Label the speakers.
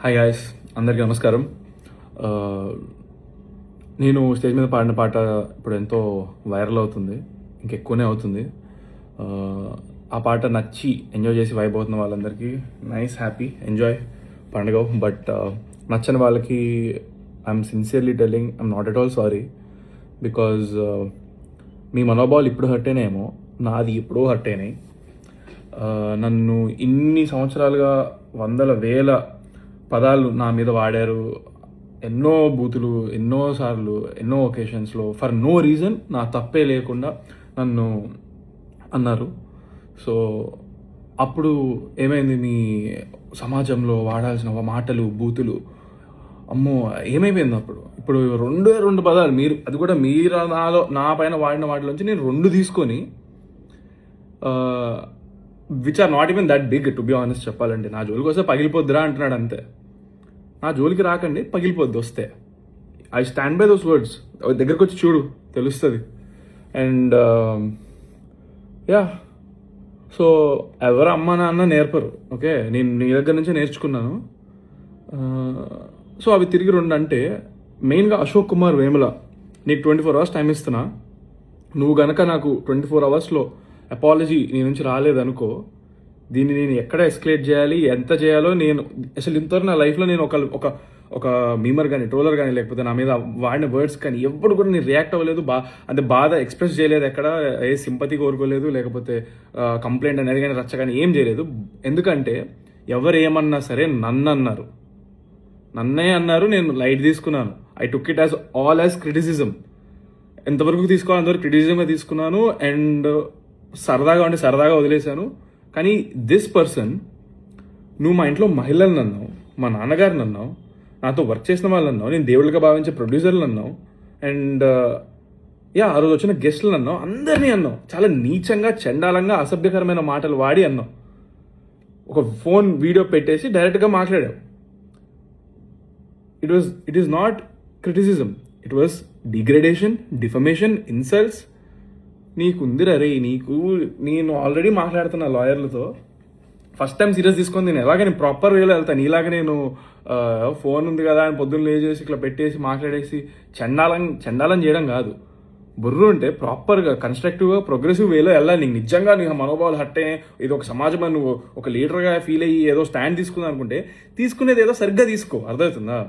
Speaker 1: Hi guys, అందరికీ నమస్కారం. నేను స్టేజ్ మీద పాడిన పాట ఇప్పుడు ఎంతో వైరల్ అవుతుంది, ఇంకెక్కువనే అవుతుంది. ఆ పాట నచ్చి ఎంజాయ్ చేసి వైబ్ అవుతున్న వాళ్ళందరికీ నైస్, హ్యాపీ, ఎంజాయ్ పండుగ. బట్ నచ్చని వాళ్ళకి I'm sincerely telling I'm not at all sorry. Because మీ మనోభావాలు ఇప్పుడు హర్ట్ అయినాయేమో, నాది ఎప్పుడో హర్ట్ అయినాయి. నన్ను ఇన్ని సంవత్సరాలుగా వందల వేల పదాలు నా మీద వాడారు, ఎన్నో బూతులు, ఎన్నోసార్లు, ఎన్నో ఒకేషన్స్లో ఫర్ నో రీజన్, నా తప్పే లేకుండా నన్ను అన్నారు. సో అప్పుడు ఏమైంది, మీ సమాజంలో వాడాల్సిన మాటలు, బూతులు, అమ్మో ఏమైపోయింది అప్పుడు. ఇప్పుడు రెండు పదాలు మీరు, అది కూడా మీరు నా పైన వాడిన వాటిలోంచి నేను 2 తీసుకొని, which are not even that big to be honest చెప్పాలంటే. నా జోలికి వస్తే పగిలిపోద్దిరా అంటున్నాడు అంతే. నా జోలికి రాకండి, పగిలిపోద్ది వస్తే. I stand by those words. దగ్గరకు వచ్చి చూడు, తెలుస్తుంది. అండ్ యా, సో ఎవరు అమ్మ నాన్న నేర్పరు, ఓకే, నేను నీ దగ్గర నుంచే నేర్చుకున్నాను. సో అవి తిరిగి 2 అంటే, మెయిన్గా అశోక్ కుమార్ వేముల, నీకు 24 hours టైం ఇస్తున్నా. నువ్వు గనక నాకు 24 hours అపాలజీ నీ నుంచి రాలేదనుకో, దీన్ని నేను ఎక్కడ ఎస్కలేట్ చేయాలి, ఎంత చేయాలో నేను అసలు ఇంతవరకు నా లైఫ్లో నేను ఒక మీమర్ కానీ, ట్రోలర్ కానీ, లేకపోతే నా మీద వాడిన వర్డ్స్ కానీ ఎప్పుడు కూడా నేను రియాక్ట్ అవ్వలేదు. అంటే బాధ ఎక్స్ప్రెస్ చేయలేదు, ఎక్కడ ఏ సింపతి కోరుకోలేదు, లేకపోతే కంప్లైంట్ అనేది కానీ, రచ్చ కానీ ఏం చేయలేదు. ఎందుకంటే ఎవరు ఏమన్నా సరే నన్నే అన్నారు, నేను లైట్ తీసుకున్నాను. I took it as all as criticism. ఎంతవరకు తీసుకోవాలి అంతవరకు క్రిటిసిజంగా తీసుకున్నాను. అండ్ సరదాగా వదిలేశాను. కానీ దిస్ పర్సన్, నువ్వు మా ఇంట్లో మహిళలను అన్నావు, మా నాన్నగారిని అన్నావు, నాతో వర్క్ చేసిన వాళ్ళు అన్నావు, నేను దేవుళ్ళగా భావించే ప్రొడ్యూసర్లు అన్నావు, అండ్ ఆ రోజు వచ్చిన గెస్టులను అన్నావు, అందరినీ అన్నావు. చాలా నీచంగా, చండాలంగా, అసభ్యకరమైన మాటలు వాడి అన్నావు. ఒక ఫోన్ వీడియో పెట్టేసి డైరెక్ట్గా మాట్లాడావు. It is not criticism, it was degradation, defamation, insults. నీకుందిరా రే, నేను ఆల్రెడీ మాట్లాడుతున్నా లాయర్లతో. ఫస్ట్ టైం సీరియస్ తీసుకొని నేను ప్రాపర్ వేలో వెళ్తాను. నీలాగా నేను ఫోన్ ఉంది కదా అని పొద్దున్న లేచేసి ఇట్లా పెట్టేసి మాట్లాడేసి చండాలం చేయడం కాదు. బుర్రు ఉంటే ప్రాపర్గా, కన్స్ట్రక్టివ్గా, ప్రోగ్రెసివ్ వేలో వెళ్ళాలి. నీకు నిజంగా నీ మనోభావాలు హట్టే, ఇది ఒక సమాజం నువ్వు ఒక లీడర్గా ఫీల్ అయ్యి ఏదో స్టాండ్ తీసుకుందాం అనుకుంటే, తీసుకునేది ఏదో సరిగ్గా తీసుకో, అర్థమవుతుందా?